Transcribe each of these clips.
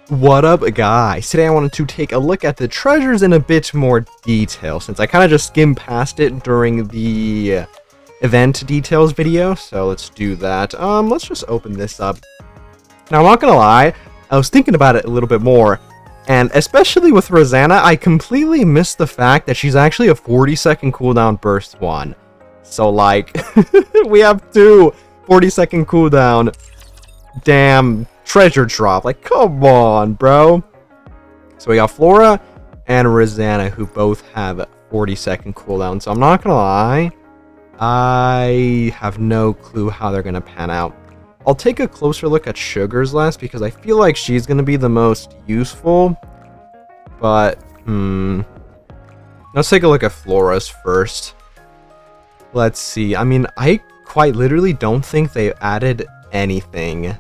What up, guys? Today I wanted to take a look at the treasures in a bit more detail, since I kind of just skimmed past it during the event details video, so let's do that. Let's just open this up. Now, I'm not gonna lie, I was thinking about it a little bit more, and especially with Rosanna, I completely missed the fact that she's actually a 40-second cooldown burst one. So, like, we have two 40-second cooldown damn treasure drop. Like, come on, bro. So we got Flora and Rosanna, who both have 40-second cooldown. So I'm not gonna lie, I have no clue how they're gonna pan out. I'll take a closer look at Sugar's last because I feel like she's gonna be the most useful. But let's take a look at Flora's first. Let's see. I mean, I quite literally don't think they added anything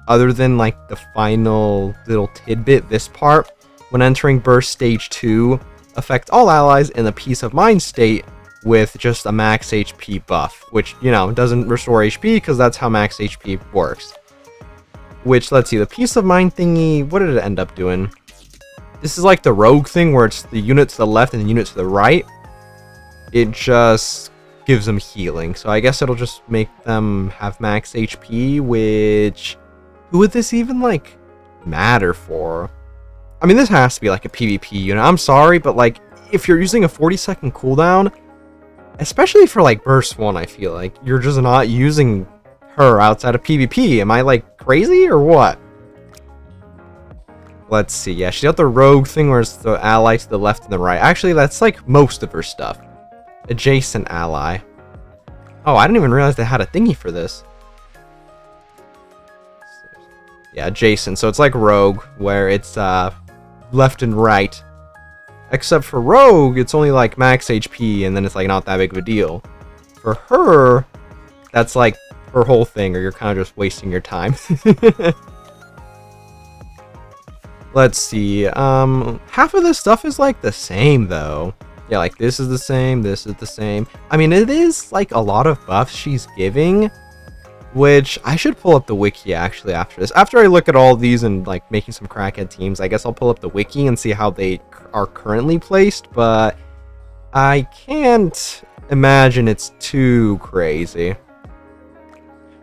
other than like the final little tidbit, this part. When entering burst stage 2, affect all allies in the peace of mind state with just a max HP buff, which, you know, doesn't restore HP because that's how max HP works. Which, let's see, the peace of mind thingy, what did it end up doing? This is like the rogue thing where it's the unit to the left and the unit to the right. It just gives them healing, so I guess it'll just make them have max HP, which, who would this even like matter for? I mean, this has to be like a PvP unit. I'm sorry, but like, if you're using a 40-second cooldown, especially for like burst 1, I feel like you're just not using her outside of PvP. Am I like crazy or what? Let's see. Yeah, she's got the rogue thing where it's the ally to the left and the right. Actually, that's like most of her stuff. Adjacent ally. Oh, I didn't even realize they had a thingy for this. Yeah, adjacent. So it's like rogue, where it's left and right. Except for rogue, it's only like max HP, and then it's like not that big of a deal. For her, that's like her whole thing, or you're kind of just wasting your time. Let's see. Half of this stuff is like the same though. Yeah, like this is the same, this is the same. I mean, it is like a lot of buffs she's giving, which I should pull up the wiki actually after this. After I look at all these and like making some crackhead teams, I guess I'll pull up the wiki and see how they are currently placed, but I can't imagine it's too crazy.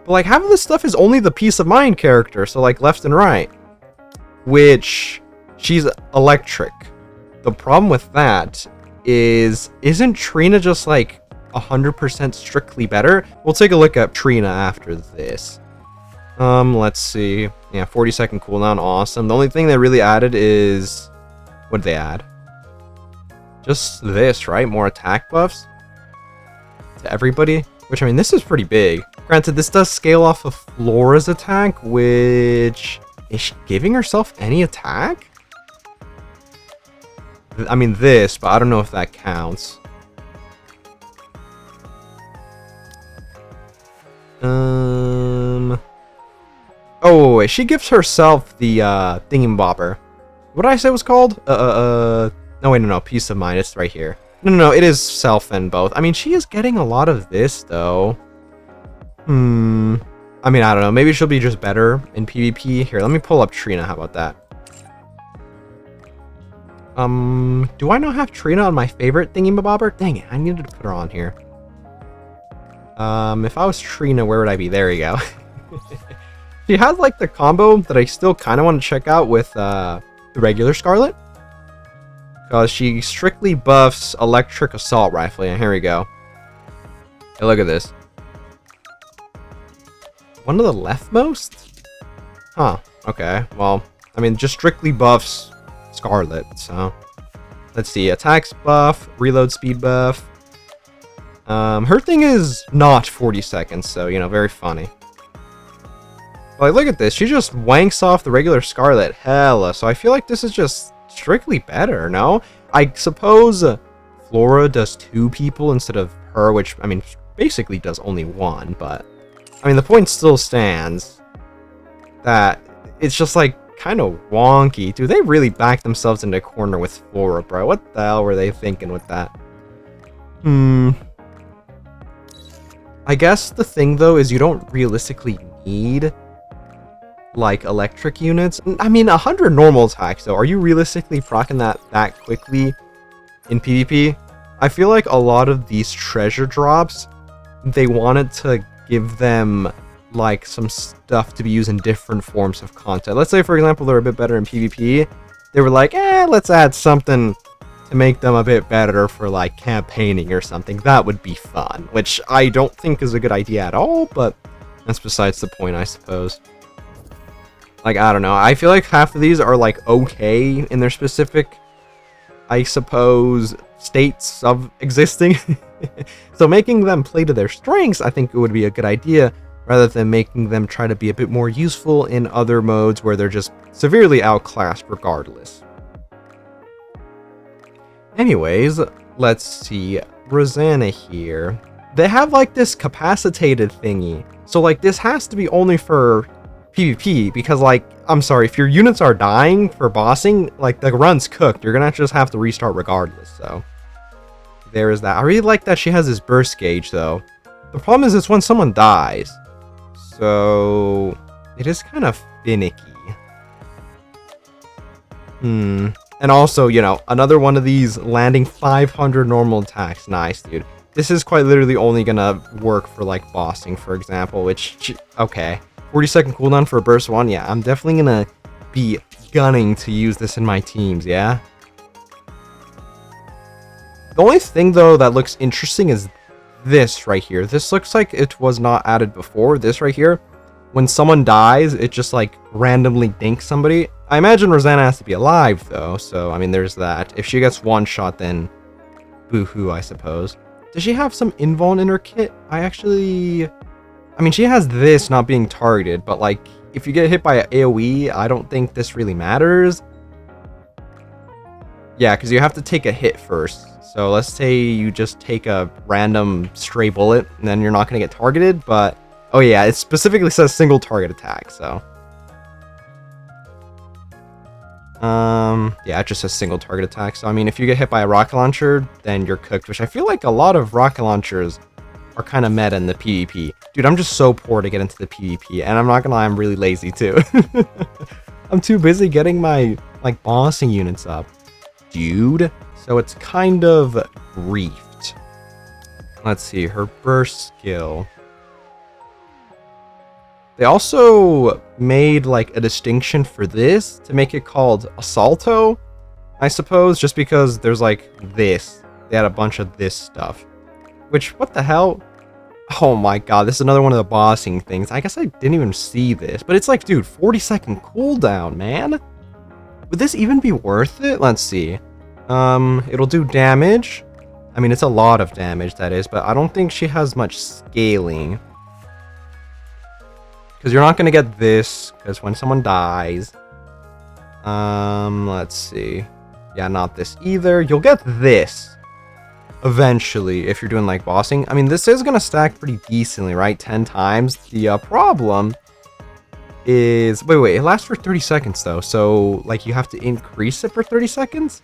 But like half of this stuff is only the peace of mind character, so like left and right, which she's electric. The problem with that is, isn't Trina just like 100% strictly better? We'll take a look at Trina after this. Let's see. Yeah, 40-second cooldown, awesome. The only thing they really added is, what did they add? Just this, right? More attack buffs to everybody, which, I mean, this is pretty big. Granted, this does scale off of Flora's attack, which, is she giving herself any attack? I mean this, but I don't know if that counts. Oh, wait, she gives herself the thingamabobber. What did I say it was called? No, wait, no, peace of mind. It's right here. No, it is self and both. I mean, she is getting a lot of this though. I mean, I don't know. Maybe she'll be just better in PvP. Here, let me pull up Trina. How about that? Do I not have Trina on my favorite thingamabobber? Dang it, I needed to put her on here. If I was Trina, where would I be? There you go. She has like the combo that I still kind of want to check out with the regular Scarlet, because she strictly buffs electric assault rifle. And here we go. Hey, look at this. One of the leftmost? Huh. Okay. Well, I mean, just strictly buffs Scarlet. So let's see. Attacks buff, reload speed buff. Her thing is not 40 seconds, so, you know, very funny. Like, look at this. She just wanks off the regular Scarlet hella, so I feel like this is just strictly better, no? I suppose Flora does 2 people instead of her, which, I mean, basically does only 1, but, I mean, the point still stands that it's just, like, kind of wonky. Dude, they really backed themselves into a corner with Flora, bro. What the hell were they thinking with that? I guess the thing, though, is you don't realistically need like electric units. I mean, 100 normal attacks though. Are you realistically proccing that quickly in PvP? I feel like a lot of these treasure drops, they wanted to give them like some stuff to be used in different forms of content. Let's say, for example, they're a bit better in PvP. They were like, let's add something to make them a bit better for like campaigning or something. That would be fun, which I don't think is a good idea at all, but that's besides the point, I suppose. Like, I don't know. I feel like half of these are like okay in their specific, I suppose, states of existing. So making them play to their strengths, I think it would be a good idea, rather than making them try to be a bit more useful in other modes where they're just severely outclassed regardless. Anyways, let's see. Rosanna here. They have like this capacitated thingy. So like this has to be only for PvP, because like, I'm sorry, if your units are dying for bossing, like the run's cooked. You're gonna just have to restart regardless, so there is that. I really like that she has this burst gauge though. The problem is it's when someone dies. So it is kind of finicky. And also, you know, another one of these landing 500 normal attacks. Nice, dude. This is quite literally only gonna work for like bossing, for example, which, okay. 40-second cooldown for a burst 1. Yeah, I'm definitely gonna be gunning to use this in my teams, yeah? The only thing, though, that looks interesting is this right here. This looks like it was not added before. This right here, when someone dies, it just, like, randomly dinks somebody. I imagine Rosanna has to be alive, though, so, I mean, there's that. If she gets one shot, then boo-hoo, I suppose. Does she have some invuln in her kit? I mean, she has this not being targeted, but, like, if you get hit by an AoE, I don't think this really matters. Yeah, because you have to take a hit first. So let's say you just take a random stray bullet, and then you're not going to get targeted, but... Oh yeah, it specifically says single target attack, so... Yeah, it just says single target attack. So, I mean, if you get hit by a rocket launcher, then you're cooked, which I feel like a lot of rocket launchers are kind of meta in the PvP. Dude, I'm just so poor to get into the PvP, and I'm not gonna lie, I'm really lazy too. I'm too busy getting my, like, bossing units up. Dude. So it's kind of griefed. Let's see, her burst skill. They also made, like, a distinction for this to make it called Assalto, I suppose, just because there's, like, this. They had a bunch of this stuff. Which, what the hell? Oh my god, this is another one of the bossing things. I guess I didn't even see this, but it's like, dude, 40-second cooldown, man. Would this even be worth it? Let's see. It'll do damage. I mean, it's a lot of damage, that is, but I don't think she has much scaling. Because you're not going to get this, because when someone dies... let's see. Yeah, not this either. You'll get this. Eventually, if you're doing, like, bossing. I mean, this is going to stack pretty decently, right? 10 times. The problem is... Wait, it lasts for 30 seconds, though. So, like, you have to increase it for 30 seconds?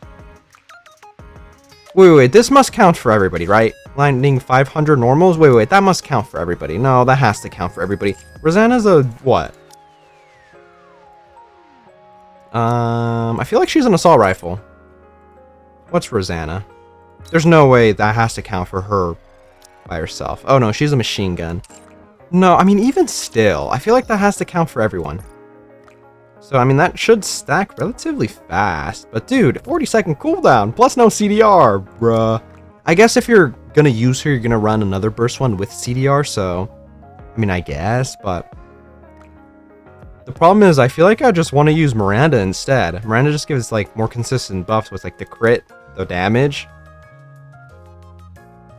Wait, this must count for everybody, right? Landing 500 normals? Wait, that must count for everybody. No, that has to count for everybody. Rosanna's a... what? I feel like she's an assault rifle. What's Rosanna? There's no way that has to count for her by herself. Oh no, she's a machine gun. No, I mean, even still, I feel like that has to count for everyone. So, I mean, that should stack relatively fast. But dude, 40-second cooldown, plus no CDR, bruh. I guess if you're gonna use her, you're gonna run another burst one with CDR, so... I mean, I guess, but... The problem is, I feel like I just want to use Miranda instead. Miranda just gives, like, more consistent buffs with, like, the crit, the damage.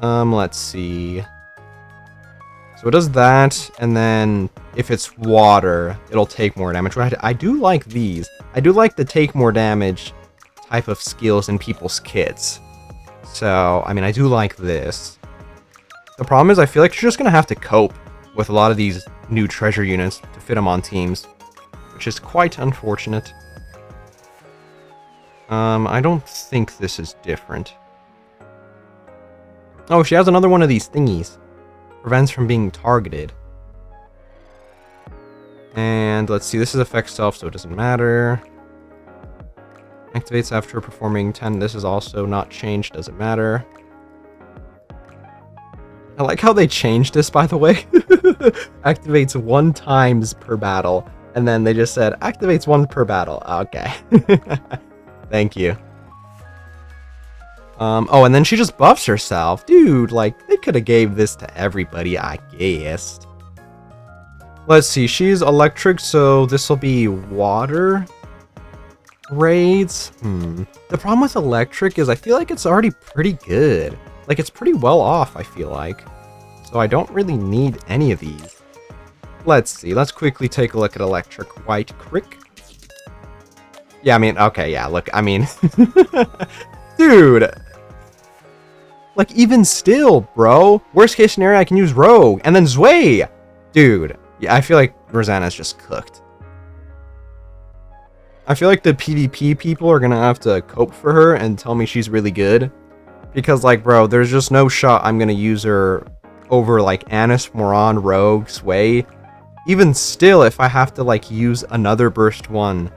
Let's see. So it does that, and then if it's water, it'll take more damage. I do like these. I do like the take more damage type of skills in people's kits. So, I mean, I do like this. The problem is I feel like you're just going to have to cope with a lot of these new treasure units to fit them on teams, which is quite unfortunate. I don't think this is different. Oh, she has another one of these thingies. Prevents from being targeted. And let's see, this is affect self, so it doesn't matter. Activates after performing 10. This is also not changed, doesn't matter. I like how they changed this, by the way. Activates 1 times per battle. And then they just said, activates 1 per battle. Okay. Thank you. Oh, and then she just buffs herself. Dude, like, they could have gave this to everybody, I guess. Let's see, she's electric, so this will be water raids. The problem with electric is I feel like it's already pretty good. Like, it's pretty well off, I feel like. So I don't really need any of these. Let's see, let's quickly take a look at electric. White crick. Yeah, I mean, okay, yeah, look, I mean... Dude! Like, even still, bro. Worst case scenario, I can use Rogue, and then Zway! Dude. Yeah, I feel like Rosanna's just cooked. I feel like the PvP people are gonna have to cope for her and tell me she's really good. Because, like, bro, there's just no shot I'm gonna use her over, like, Annis, Moran, Rogue, Sway. Even still, if I have to, like, use another Burst 1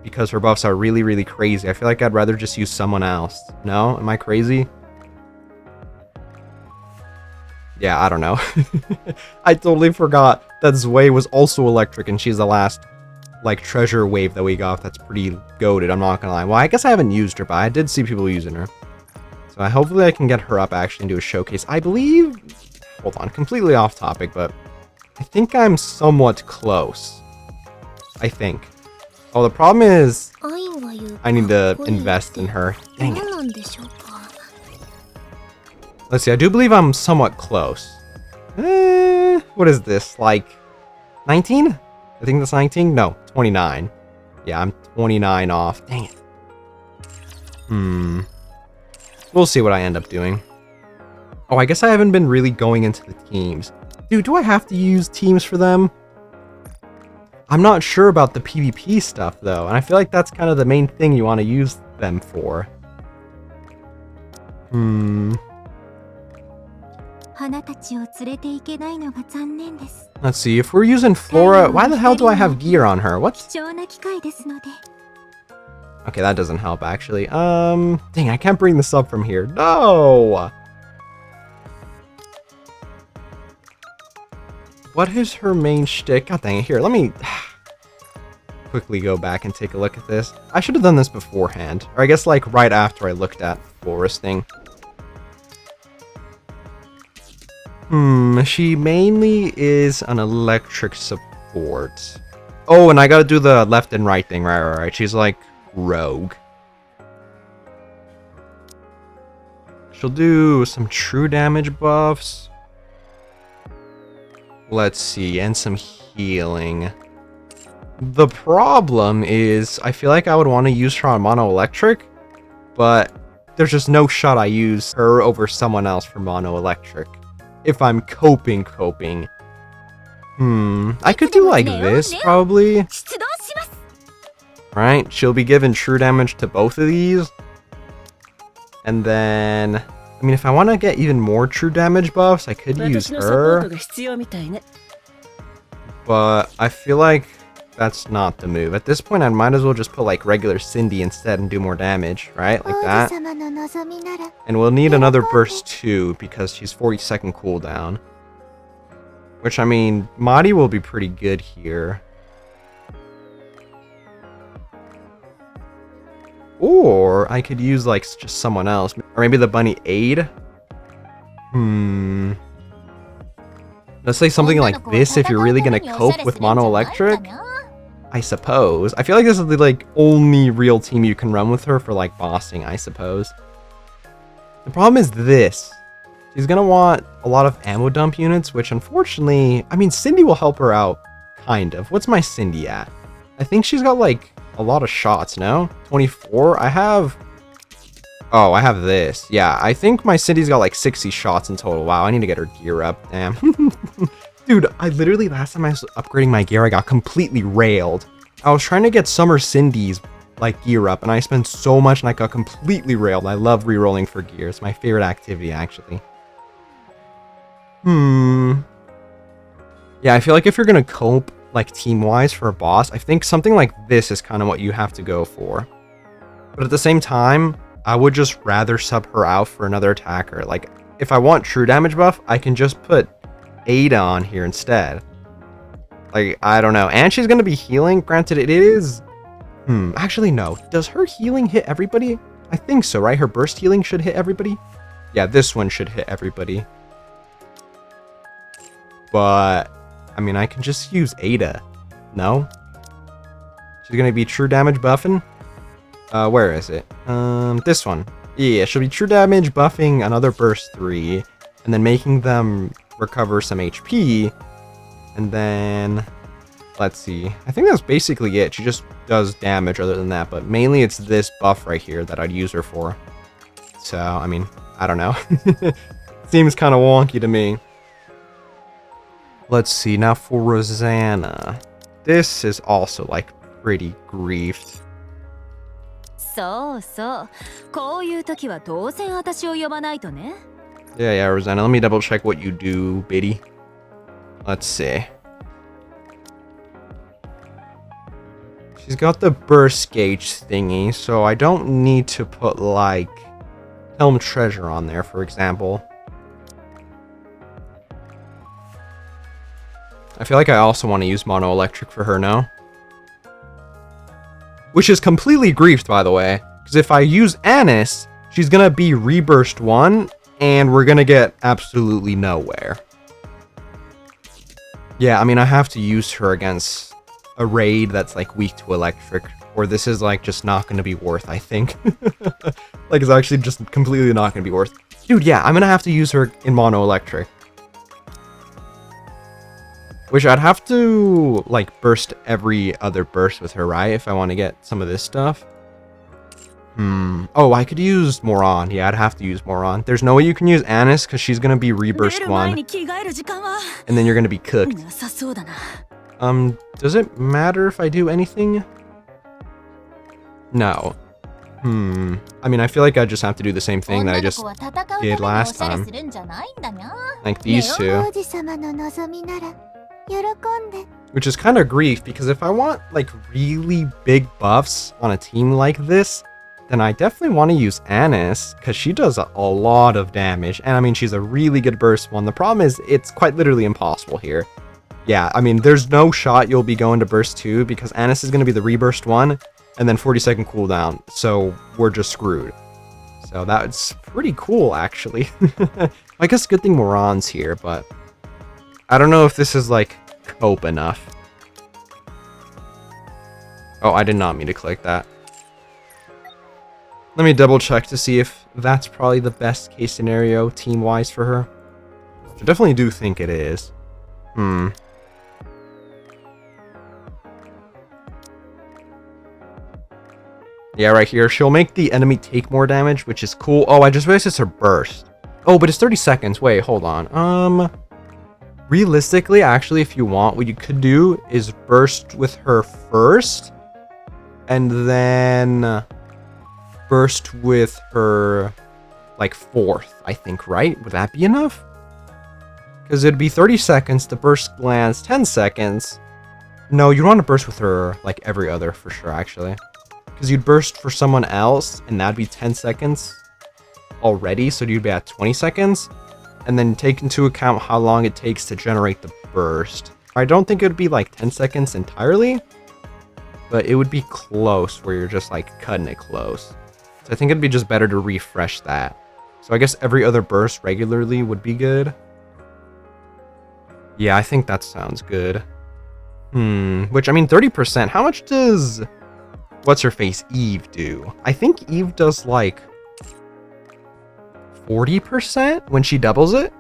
because her buffs are really, really crazy, I feel like I'd rather just use someone else. No? Am I crazy? Yeah, I don't know. I totally forgot that Zway was also electric and she's the last, like, treasure wave that we got. That's pretty goated, I'm not gonna lie. Well, I guess I haven't used her, but I did see people using her. So hopefully I can get her up actually and do a showcase. I believe... Hold on, completely off topic, but I think I'm somewhat close. I think. Oh, the problem is I need to invest in her. Dang it. Let's see, I do believe I'm somewhat close. What is this, like 19? I think that's 19? No, 29. Yeah, I'm 29 off. Dang it. We'll see what I end up doing. Oh, I guess I haven't been really going into the teams. Dude, do I have to use teams for them? I'm not sure about the PvP stuff, though, and I feel like that's kind of the main thing you want to use them for. Let's see, if we're using Flora, why the hell do I have gear on her? What? Okay, that doesn't help, actually. Dang, I can't bring this up from here. No! What is her main shtick? God dang it, here, let me quickly go back and take a look at this. I should have done this beforehand, or I guess, like, right after I looked at Flora's thing. She mainly is an electric support. Oh, and I gotta do the left and right thing, right. She's like Rogue. She'll do some true damage buffs. Let's see, and some healing. The problem is, I feel like I would want to use her on Mono Electric, but there's just no shot I use her over someone else for Mono Electric. If I'm coping. I could do like this, probably. Right, she'll be given true damage to both of these. And then, I mean, if I want to get even more true damage buffs, I could use her. But I feel like that's not the move. At this point, I might as well just put like regular Cindy instead and do more damage, right? Like that. And we'll need another burst too, because she's 40-second cooldown. Which, I mean, Madi will be pretty good here. Or I could use like just someone else. Or maybe the bunny aid. Let's say something like this if you're really gonna cope with Mono Electric. I suppose. I feel like this is the like only real team you can run with her for like bossing, I suppose. The problem is this. She's gonna want a lot of ammo dump units, which unfortunately, I mean, Cindy will help her out, kind of. What's my Cindy at? I think she's got like a lot of shots, no? 24? I have this. Yeah, I think my Cindy's got like 60 shots in total. Wow, I need to get her gear up. Damn. Dude, I literally, last time I was upgrading my gear, I got completely railed. I was trying to get Summer Cindy's, like, gear up, and I spent so much and I got completely railed. I love re-rolling for gear. It's my favorite activity, actually. Yeah, I feel like if you're gonna cope like team-wise for a boss, I think something like this is kind of what you have to go for. But at the same time, I would just rather sub her out for another attacker. Like, if I want true damage buff, I can just put Ada on here instead. Like, I don't know. And she's going to be healing. Granted, it is... actually, no. Does her healing hit everybody? I think so, right? Her burst healing should hit everybody? Yeah, this one should hit everybody. But, I mean, I can just use Ada. No? She's going to be true damage buffing? Where is it? This one. Yeah, she'll be true damage buffing another burst 3, and then making them recover some HP, and then, let's see, I think that's basically it. She just does damage other than that, but mainly it's this buff right here that I'd use her for. So, I mean, I don't know. Seems kind of wonky to me. Let's see, now for Rosanna. This is also, like, pretty griefed. Yeah, Rosanna, let me double check what you do, Biddy. Let's see. She's got the burst gauge thingy, so I don't need to put, like, Helm Treasure on there, for example. I feel like I also want to use Mono Electric for her now. Which is completely griefed, by the way. Because if I use Anis, she's going to be Reburst 1, and we're going to get absolutely nowhere. Yeah, I mean, I have to use her against a raid that's, like, weak to electric. Or this is, like, just not going to be worth, I think. Like, it's actually just completely not going to be worth. Dude, yeah, I'm going to have to use her in Mono Electric. Which I'd have to, like, burst every other burst with her, right? If I want to get some of this stuff. Oh, I could use Moron. Yeah, I'd have to use Moron. There's no way you can use Anis because she's going to be Reburst 1. And then you're going to be cooked. Does it matter if I do anything? No. I mean, I feel like I just have to do the same thing that I just did last time. Like these two. Which is kind of grief, because if I want, like, really big buffs on a team like this, then I definitely want to use Anis, because she does a lot of damage, and I mean, she's a really good burst one. The problem is, it's quite literally impossible here. Yeah, I mean, there's no shot you'll be going to burst 2, because Anis is going to be the reburst 1, and then 40-second cooldown, so we're just screwed. So that's pretty cool, actually. I guess good thing Moron's here, but I don't know if this is, like, cope enough. Oh, I did not mean to click that. Let me double check to see if that's probably the best case scenario team-wise for her. I definitely do think it is. Yeah, right here. She'll make the enemy take more damage, which is cool. Oh, I just realized it's her burst. Oh, but it's 30 seconds. Wait, hold on. Realistically, actually, if you want, what you could do is burst with her first, and then burst with her, like, fourth, I think, right? Would that be enough? Because it'd be 30 seconds, the burst lands 10 seconds. No, you'd want to burst with her, like, every other, for sure, actually. Because you'd burst for someone else, and that'd be 10 seconds already, so you'd be at 20 seconds. And then take into account how long it takes to generate the burst. I don't think it would be like 10 seconds entirely, but it would be close where you're just like cutting it close. So I think it'd be just better to refresh that. So I guess every other burst regularly would be good. Yeah, I think that sounds good. Which, I mean, 30%. How much does what's-her-face Eve do? I think Eve does like 40% when she doubles it?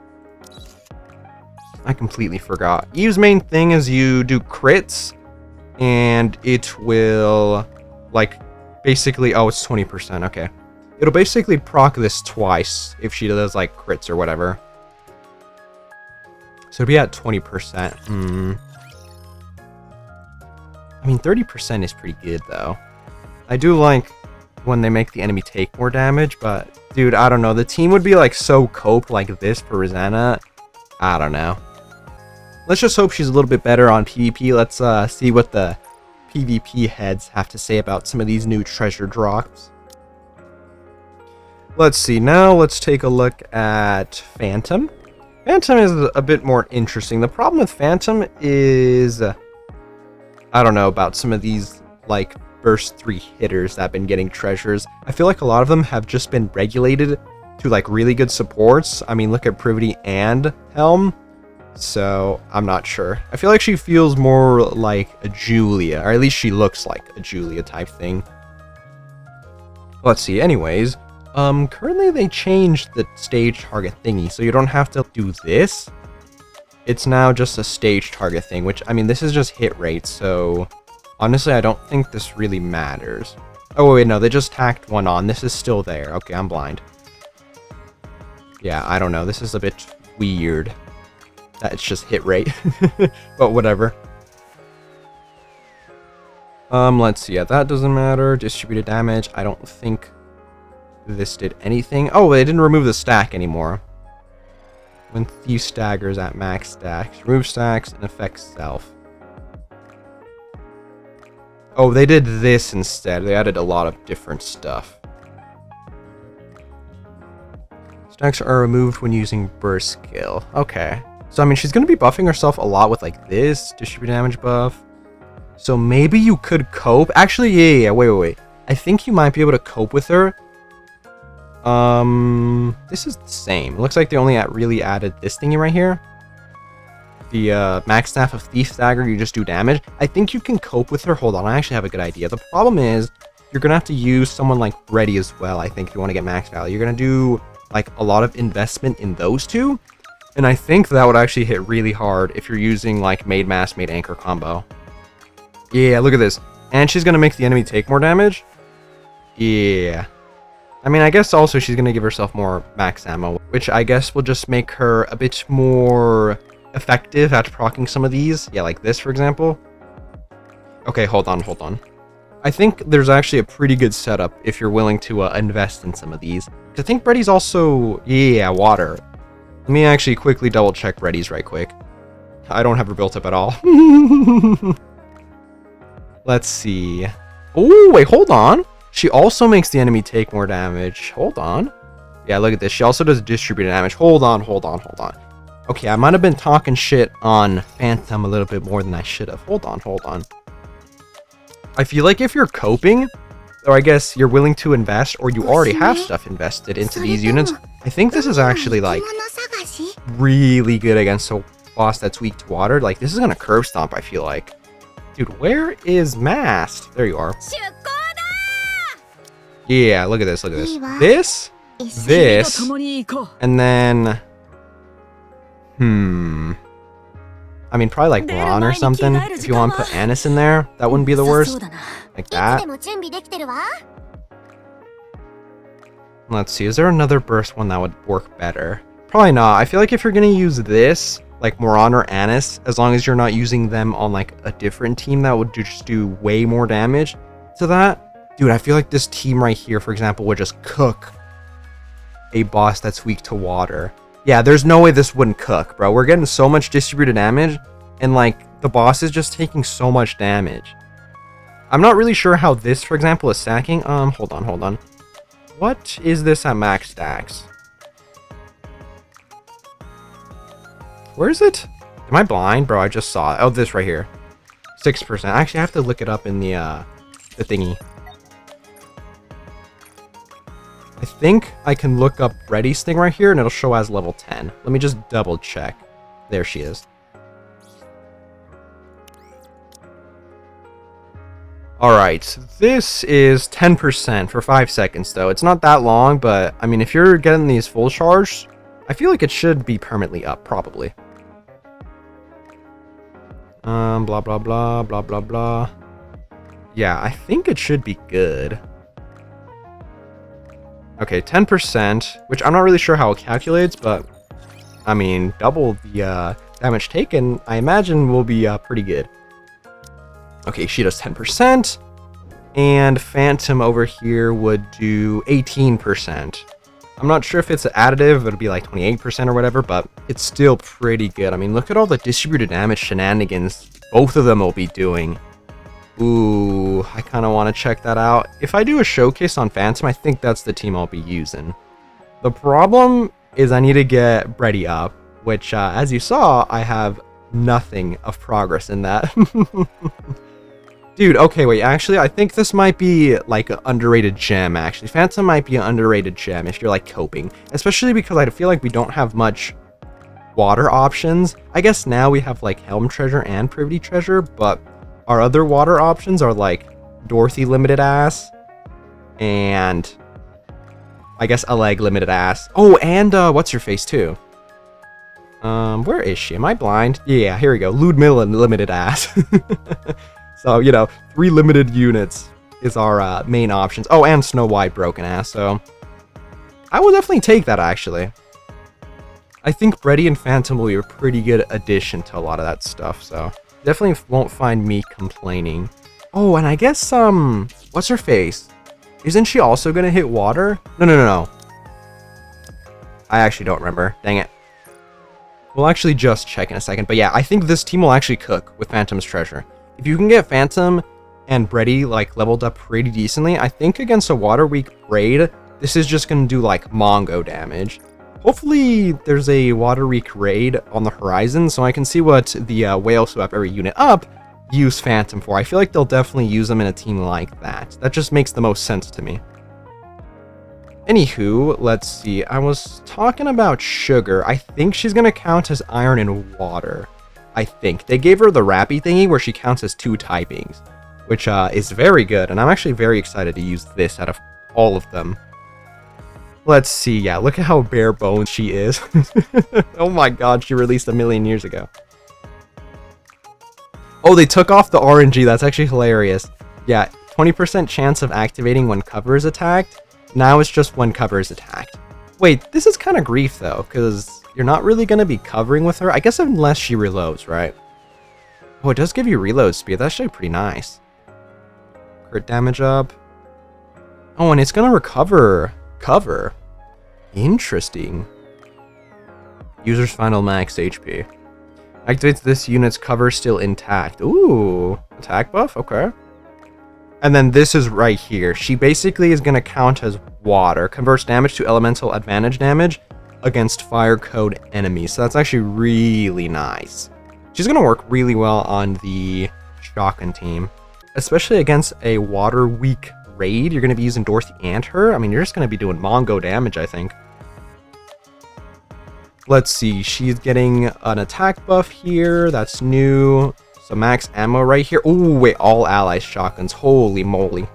I completely forgot. Eve's main thing is you do crits, and it will, like, basically, oh, it's 20%, okay. It'll basically proc this twice if she does, like, crits or whatever. So it'll be at 20%. I mean, 30% is pretty good, though. I do like when they make the enemy take more damage, but dude, I don't know. The team would be like so cope like this for Rosanna. I don't know. Let's just hope she's a little bit better on PvP. Let's see what the PvP heads have to say about some of these new treasure drops. Let's see. Now let's take a look at Phantom. Phantom is a bit more interesting. The problem with Phantom is... I don't know about some of these, like, burst 3 hitters that have been getting treasures. I feel like a lot of them have just been regulated to, like, really good supports. I mean, look at Privity and Helm. So, I'm not sure. I feel like she feels more like a Julia, or at least she looks like a Julia type thing. Let's see, anyways. Currently they changed the stage target thingy, so you don't have to do this. It's now just a stage target thing, which, I mean, this is just hit rate, so honestly, I don't think this really matters. Oh, wait, no, they just tacked one on. This is still there. Okay, I'm blind. Yeah, I don't know. This is a bit weird. It's just hit rate, but whatever. Let's see. Yeah, that doesn't matter. Distributed damage. I don't think this did anything. Oh, they didn't remove the stack anymore. When Thief staggers at max stacks, remove stacks and affects self. Oh, they did this instead. They added a lot of different stuff. Stacks are removed when using burst skill. Okay. So, I mean, she's going to be buffing herself a lot with, like, this distribute damage buff. So, maybe you could cope. Actually, yeah. Wait. I think you might be able to cope with her. This is the same. It looks like they only really added this thingy right here. The, max staff of Thief Dagger, you just do damage. I think you can cope with her. Hold on, I actually have a good idea. The problem is, you're going to have to use someone like Reddy as well, I think, if you want to get max value. You're going to do, like, a lot of investment in those two. And I think that would actually hit really hard if you're using, like, Maid Mask, Maid Anchor combo. Yeah, look at this. And she's going to make the enemy take more damage. Yeah. I mean, I guess also she's going to give herself more max ammo, which I guess will just make her a bit more effective at proccing some of these. Yeah, like this, for example. Okay, hold on. I think there's actually a pretty good setup if you're willing to invest in some of these. I think Reddy's also... Yeah, water. Let me actually quickly double check Reddy's right quick. I don't have her built up at all. Let's see. Oh, wait, hold on. She also makes the enemy take more damage. Hold on. Yeah, look at this. She also does distributed damage. Hold on. Okay, I might have been talking shit on Phantom a little bit more than I should have. Hold on. I feel like if you're coping, or I guess you're willing to invest, or you already have stuff invested into these units, I think this is actually, like, really good against a boss that's weak to water. Like, this is gonna curb stomp, I feel like. Dude, where is Mast? There you are. Yeah, look at this. This, and then... I mean, probably like Ron or something. If you want to put Anise in there, that wouldn't be the worst. Like that. Let's see, is there another burst one that would work better? Probably not. I feel like if you're going to use this, like Moran or Anise, as long as you're not using them on like a different team that would just do way more damage to that. Dude, I feel like this team right here, for example, would just cook a boss that's weak to water. Yeah, there's no way this wouldn't cook, bro. We're getting so much distributed damage, and, like, the boss is just taking so much damage. I'm not really sure how this, for example, is stacking. Hold on. What is this at max stacks? Where is it? Am I blind? Bro, I just saw it. Oh, this right here. 6%. Actually, I have to look it up in the thingy. I think I can look up Reddy's thing right here, and it'll show as level 10. Let me just double check. There she is. Alright, this is 10% for 5 seconds, though. It's not that long, but, I mean, if you're getting these full charged, I feel like it should be permanently up, probably. Blah, blah, blah. Yeah, I think it should be good. Okay, 10%, which I'm not really sure how it calculates, but, I mean, double the damage taken, I imagine will be pretty good. Okay, she does 10%, and Phantom over here would do 18%. I'm not sure if it's additive, it'll be like 28% or whatever, but it's still pretty good. I mean, look at all the distributed damage shenanigans both of them will be doing. Ooh, I kind of want to check that out. If I do a showcase on Phantom, I think that's the team I'll be using. The problem is I need to get Brady up, which, as you saw, I have nothing of progress in that. Dude, okay, wait, actually, I think this might be, like, an underrated gem, actually. Phantom might be an underrated gem if you're, like, coping. Especially because I feel like we don't have much water options. I guess now we have, like, Helm Treasure and Privity Treasure, but our other water options are, like, Dorothy Limited Ass, and I guess a leg limited ass. Oh, and, what's your face, too? Where is she? Am I blind? Yeah, here we go. Ludmilla limited ass. So, you know, 3 limited units is our main options. Oh, and Snow White broken ass, so I will definitely take that, actually. I think Brady and Phantom will be a pretty good addition to a lot of that stuff, so definitely won't find me complaining. Oh, and I guess, what's her face? Isn't she also gonna hit water? No. I actually don't remember. Dang it. We'll actually just check in a second, but yeah, I think this team will actually cook with Phantom's Treasure. If you can get Phantom and Brady, like, leveled up pretty decently, I think against a Water Weak raid, this is just going to do, like, Mongo damage. Hopefully, there's a Water Weak raid on the horizon, so I can see what the Whale Swap every unit up use Phantom for. I feel like they'll definitely use them in a team like that. That just makes the most sense to me. Anywho, let's see. I was talking about Sugar. I think she's going to count as Iron and Water. I think. They gave her the Rappy thingy where she counts as 2 typings, which is very good, and I'm actually very excited to use this out of all of them. Let's see, yeah, look at how bare bones she is. Oh my god, she released 1,000,000 years ago. Oh, they took off the RNG, that's actually hilarious. Yeah, 20% chance of activating when cover is attacked. Now it's just when cover is attacked. Wait, this is kind of grief though, because you're not really going to be covering with her. I guess unless she reloads, right? Oh, it does give you reload speed. That's actually pretty nice. Crit damage up. Oh, and it's going to recover cover. Interesting. User's final max HP. Activates this unit's cover still intact. Ooh, attack buff? Okay. And then this is right here. She basically is going to count as water. Converts damage to elemental advantage damage against fire code enemies. So that's actually really nice. She's going to work really well on the Shotgun team. Especially against a water weak raid. You're going to be using Dorothy and her. I mean, you're just going to be doing Mongo damage, I think. Let's see. She's getting an attack buff here. That's new. So max ammo right here. Oh, wait. All allies shotguns. Holy moly.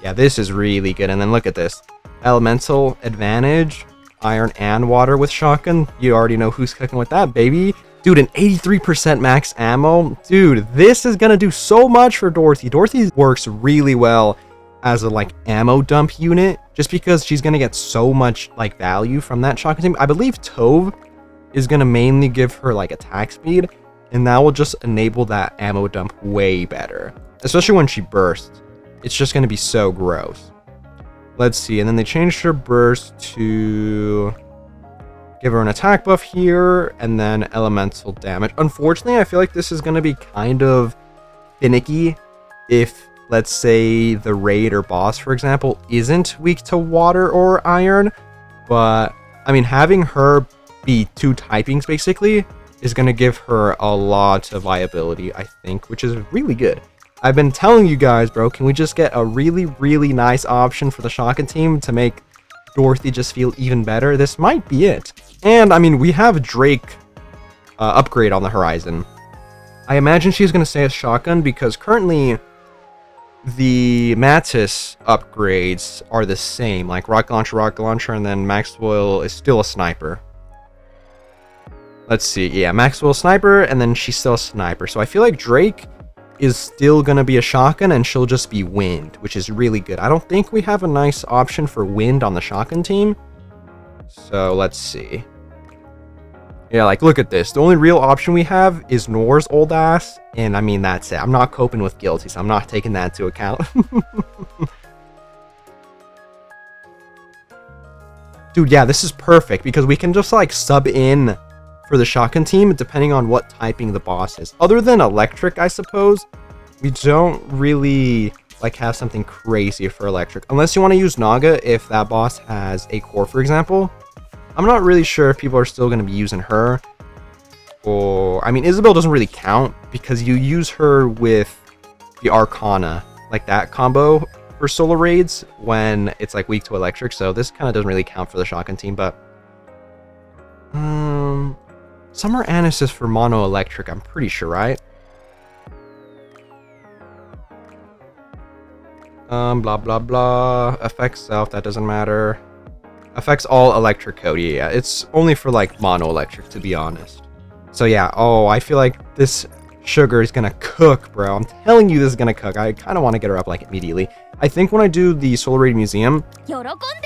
Yeah, this is really good. And then look at this. Elemental advantage. Iron and water with shotgun. You already know who's cooking with that, baby. Dude, an 83% max ammo. Dude, this is going to do so much for Dorothy. Dorothy works really well as a, like, ammo dump unit. Just because she's going to get so much, like, value from that shotgun team. I believe Tove is going to mainly give her, like, attack speed. And that will just enable that ammo dump way better. Especially when she bursts. It's just going to be so gross. Let's see, and then they changed her burst to give her an attack buff here, and then elemental damage. Unfortunately, I feel like this is going to be kind of finicky if, let's say, the raid or boss, for example, isn't weak to water or iron. But, I mean, having her be 2 typings, basically, is going to give her a lot of viability, I think, which is really good. I've been telling you guys, bro, can we just get a really, really nice option for the Shotgun team to make Dorothy just feel even better? This might be it. And, I mean, we have Drake upgrade on the horizon. I imagine she's going to stay as Shotgun because currently the Mattis upgrades are the same. Like rocket launcher, and then Maxwell is still a sniper. Let's see. Yeah, Maxwell sniper, and then she's still a sniper. So I feel like Drake is still going to be a shotgun, and she'll just be wind, which is really good. I don't think we have a nice option for wind on the shotgun team. So let's see. Yeah, like, look at this. The only real option we have is Nor's old ass, and I mean, that's it. I'm not coping with Guilty, so I'm not taking that into account. Dude, yeah, this is perfect because we can just like sub in for the shotgun team depending on what typing the boss is. Other than electric, I suppose, we don't really like have something crazy for electric. Unless you want to use Naga if that boss has a core, for example. I'm not really sure if people are still going to be using her. Or, I mean, Isabel doesn't really count because you use her with the Arcana, like that combo for solo raids when it's like weak to electric. So this kind of doesn't really count for the shotgun team, but Summer Anise is for mono electric, I'm pretty sure, right? Blah blah blah. Affects self, that doesn't matter. Affects all electric code. Yeah, it's only for like mono electric, to be honest. So yeah, oh, I feel like this Sugar is gonna cook, bro. I'm telling you, this is gonna cook. I kind of want to get her up like immediately. I think when I do the Soul Raid Museum,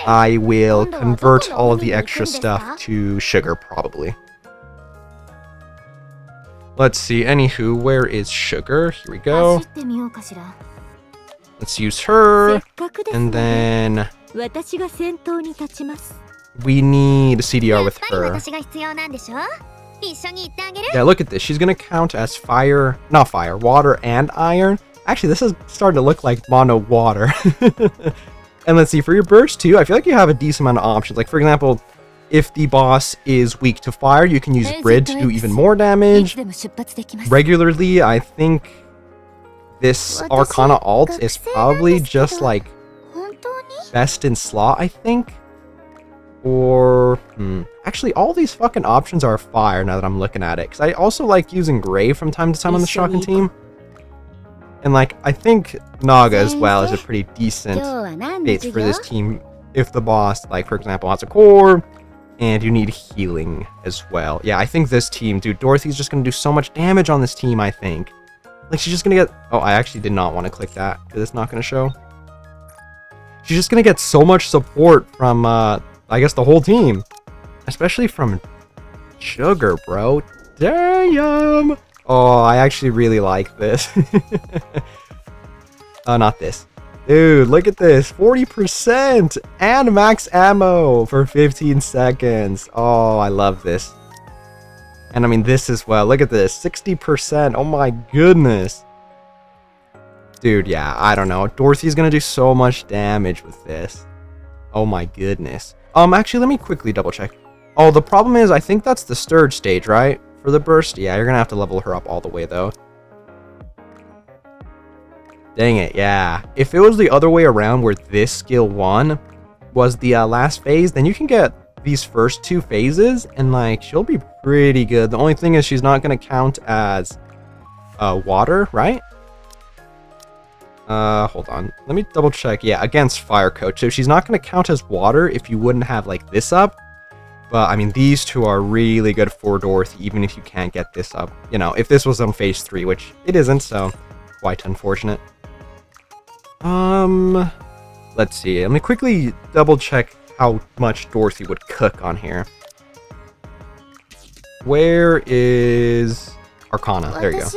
I will convert all of the extra stuff to Sugar, probably. Let's see, anywho, where is Sugar? Here we go. Let's use her, and then we need a CDR with her. Yeah, look at this. She's gonna count as fire, not fire, water and iron. Actually, this is starting to look like mono water. And let's see, for your burst too, I feel like you have a decent amount of options. Like, for example, if the boss is weak to fire, you can use Grid to do even more damage. Regularly, I think this Arcana alt is probably just like best in slot, I think. Or, actually, all these fucking options are fire now that I'm looking at it. Because I also like using Gray from time to time on the shotgun team. And, like, I think Naga as well is a pretty decent bait for this team. If the boss, like, for example, has a core and you need healing as well. Yeah, I think this team, dude, Dorothy's just going to do so much damage on this team, I think. Like, she's just going to get... Oh, I actually did not want to click that because it's not going to show. She's just going to get so much support from... I guess the whole team, especially from Sugar, bro. Damn. Oh, I actually really like this. Oh, not this. Dude, look at this. 40% and max ammo for 15 seconds. Oh, I love this. And I mean this as well. Look at this. 60%. Oh my goodness. Dude, yeah, I don't know. Dorothy's gonna do so much damage with this. Oh my goodness. Actually, let me quickly double check. Oh, the problem is, I think that's the Sturge stage, right? For the burst? Yeah, you're gonna have to level her up all the way, though. Dang it, yeah. If it was the other way around, where this skill 1 was the last phase, then you can get these first 2 phases, and, like, she'll be pretty good. The only thing is she's not gonna count as water, right? Hold on. Let me double check. Yeah, against Fire Coach. So she's not going to count as water if you wouldn't have, like, this up. But, I mean, these two are really good for Dorothy, even if you can't get this up. You know, if this was on phase 3, which it isn't, so quite unfortunate. Let's see. Let me quickly double check how much Dorothy would cook on here. Where is Arcana? There you go.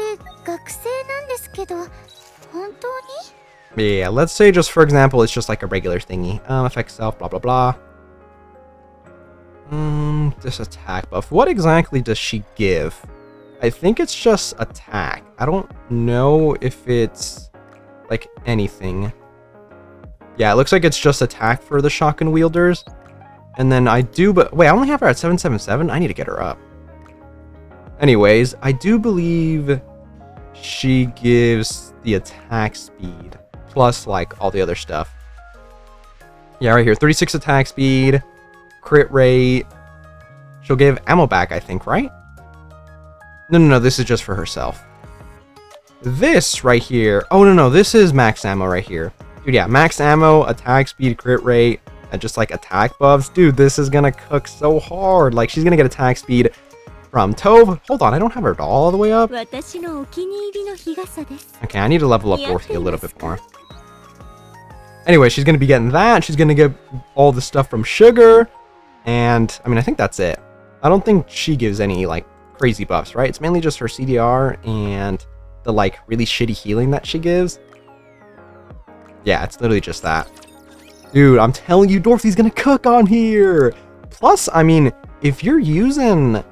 Yeah, let's say just for example, it's just like a regular thingy. Affect self, blah blah blah. This attack buff. What exactly does she give? I think it's just attack. I don't know if it's like anything. Yeah, it looks like it's just attack for the shotgun wielders. And then I do, but wait, I only have her at 777. I need to get her up. Anyways, I do believe she gives the attack speed plus like all the other stuff. Yeah, right here, 36 attack speed, crit rate. She'll give ammo back, I think, right? No, this is just for herself. This right here, oh no, this is max ammo right here. Dude, yeah, max ammo, attack speed, crit rate, and just like attack buffs. Dude, this is gonna cook so hard. Like, she's gonna get attack speed from Tove. Hold on, I don't have her all the way up. Okay, I need to level up Dorothy a little bit more. Anyway, she's gonna be getting that. She's gonna get all the stuff from Sugar. And, I mean, I think that's it. I don't think she gives any, like, crazy buffs, right? It's mainly just her CDR and the, like, really shitty healing that she gives. Yeah, it's literally just that. Dude, I'm telling you, Dorothy's gonna cook on here. Plus, I mean, if you're using,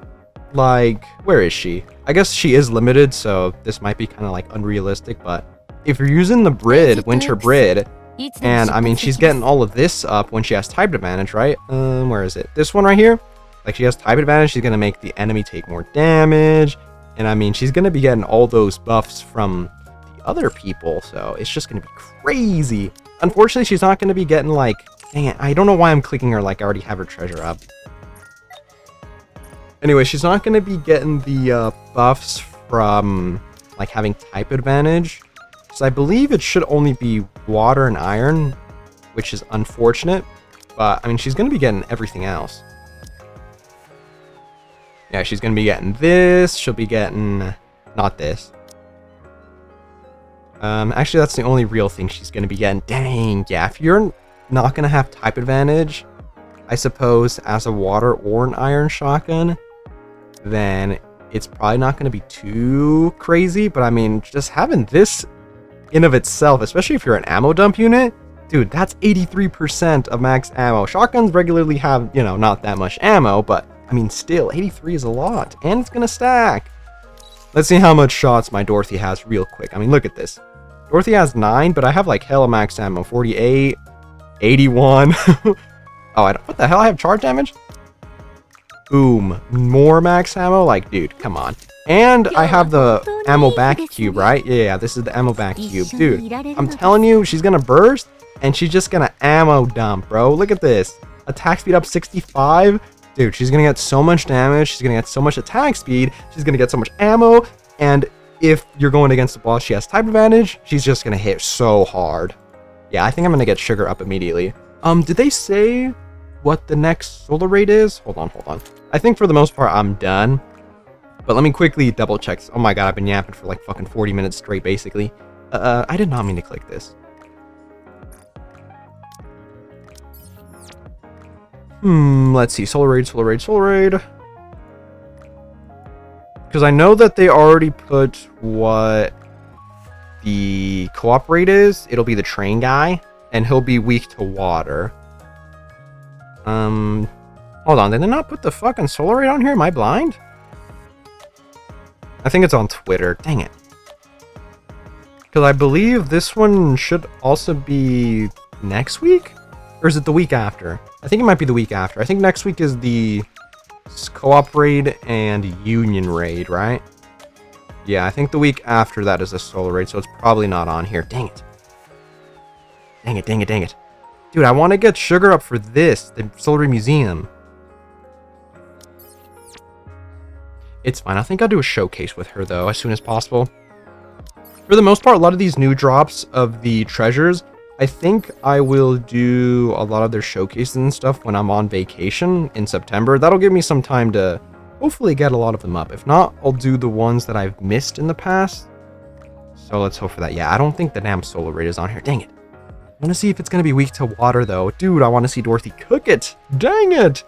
like, where is she? I guess she is limited, so this might be kind of like unrealistic, but if you're using the Brid, Winter Brid, and I mean, she's getting all of this up when she has type advantage, right? Where is it? This one right here? Like, she has type advantage, she's gonna make the enemy take more damage, and I mean, she's gonna be getting all those buffs from the other people, so it's just gonna be crazy. Unfortunately, she's not gonna be getting, like, dang it, I don't know why I'm clicking her like I already have her treasure up. Anyway, she's not gonna be getting the buffs from, like, having type advantage. So I believe it should only be water and iron, which is unfortunate. But, I mean, she's going to be getting everything else. Yeah, she's going to be getting this. She'll be getting... not this. Actually, that's the only real thing she's going to be getting. Dang, yeah. If you're not going to have type advantage, I suppose, as a water or an iron shotgun, then it's probably not going to be too crazy. But, I mean, just having this... in of itself, especially if you're an ammo dump unit, dude, that's 83% of max ammo. Shotguns regularly have, you know, not that much ammo, but I mean, still, 83 is a lot, and it's gonna stack. Let's see how much shots my Dorothy has real quick. I mean, look at this. Dorothy has 9, but I have like hella max ammo. 48, 81. Oh, what the hell? I have charge damage? Boom. More max ammo? Like, dude, come on. And I have the ammo back cube, right? Yeah, this is the ammo back cube. Dude, I'm telling you, she's gonna burst, and she's just gonna ammo dump, bro. Look at this. Attack speed up 65. Dude, she's gonna get so much damage. She's gonna get so much attack speed. She's gonna get so much ammo. And if you're going against the boss, she has type advantage. She's just gonna hit so hard. Yeah, I think I'm gonna get Sugar up immediately. Did they say what the next solar raid is? Hold on. I think for the most part, I'm done. But let me quickly double check. Oh my god, I've been yapping for like fucking 40 minutes straight, basically. I did not mean to click this. Let's see. Solar raid. Because I know that they already put what the co-op raid is. It'll be the train guy, and he'll be weak to water. Hold on. Did they not put the fucking solar raid on here? Am I blind? I think it's on Twitter. Dang it. Because I believe this one should also be next week? Or is it the week after? I think it might be the week after. I think next week is the co-op raid and union raid, right? Yeah, I think the week after that is the solo raid, so it's probably not on here. Dang it. Dang it. Dude, I want to get Sugar up for this, the Solar Raid Museum. It's fine. I think I'll do a showcase with her, though, as soon as possible. For the most part, a lot of these new drops of the treasures, I think I will do a lot of their showcases and stuff when I'm on vacation in September. That'll give me some time to hopefully get a lot of them up. If not, I'll do the ones that I've missed in the past. So let's hope for that. Yeah, I don't think the damn Solar Raid is on here. Dang it. I want to see if it's going to be weak to water, though. Dude, I want to see Dorothy cook it. Dang it.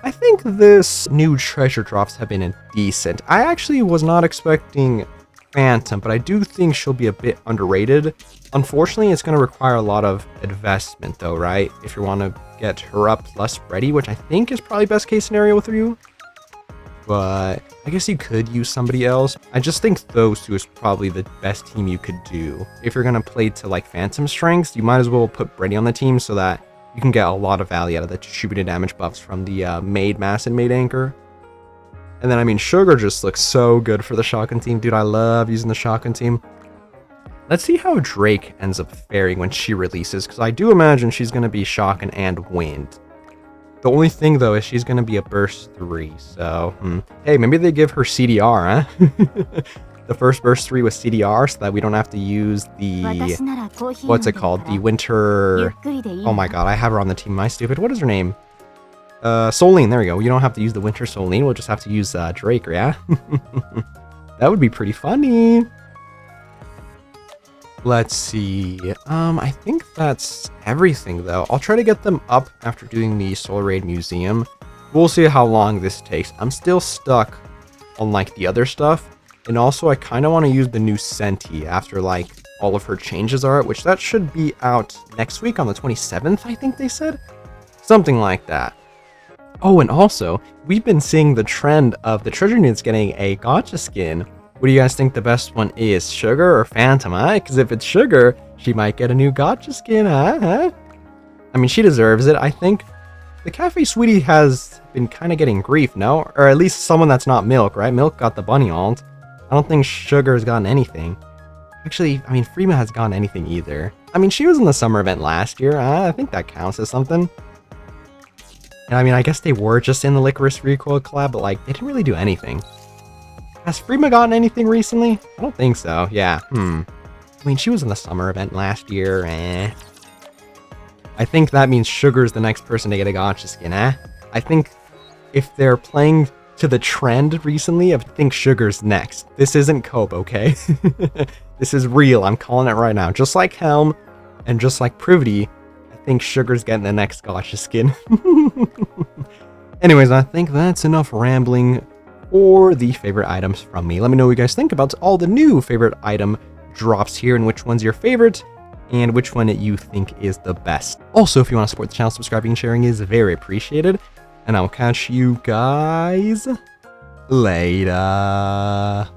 I think this new treasure drops have been decent. I actually was not expecting Phantom, but I do think she'll be a bit underrated. Unfortunately, it's going to require a lot of investment, though, right? If you want to get her up plus ready, which I think is probably best case scenario with you. But I guess you could use somebody else. I just think those two is probably the best team you could do. If you're going to play to like Phantom strengths, you might as well put Brady on the team so that you can get a lot of value out of the distributed damage buffs from the Maid Mass and Maid Anchor. And then, I mean, Sugar just looks so good for the Shotgun team. Dude, I love using the Shotgun team. Let's see how Drake ends up faring when she releases, because I do imagine she's going to be Shotgun and Wind. The only thing, though, is she's going to be a Burst 3, so... Hey, maybe they give her CDR, huh? The first Burst 3 was CDR, so that we don't have to use the... What's it called? The Winter... Oh my god, I have her on the team. Am I stupid? What is her name? Solene, there we go. You don't have to use the Winter Solene, we'll just have to use Drake, yeah? That would be pretty funny. Let's see. I think that's everything, though. I'll try to get them up after doing the Solar Raid Museum. We'll see how long this takes. I'm still stuck on, like, the other stuff. And also, I kind of want to use the new Senti after, like, all of her changes are, which that should be out next week on the 27th, I think they said. Something like that. Oh, and also, we've been seeing the trend of the treasure units getting a gacha skin. What do you guys think the best one is, Sugar or Phantom, huh? Because if it's Sugar, she might get a new gacha skin, huh? I mean, she deserves it, I think. The Cafe Sweetie has been kind of getting grief, no? Or at least someone that's not Milk, right? Milk got the bunny alt. I don't think Sugar has gotten anything. Actually, I mean, Freema has gotten anything either. I mean, she was in the summer event last year. I think that counts as something. And I mean, I guess they were just in the Licorice Recoil collab, but like, they didn't really do anything. Has Freema gotten anything recently? I don't think so. Yeah, I mean, she was in the summer event last year, I think that means Sugar's the next person to get a gacha skin, I think if they're playing to the trend recently, I think Sugar's next. This isn't Cope, okay? This is real, I'm calling it right now. Just like Helm, and just like Privity, I think Sugar's getting the next gacha skin. Anyways, I think that's enough rambling for the favorite items from me. Let me know what you guys think about all the new favorite item drops here and which one's your favorite and which one you think is the best. Also, if you want to support the channel, subscribing and sharing is very appreciated. And I'll catch you guys later.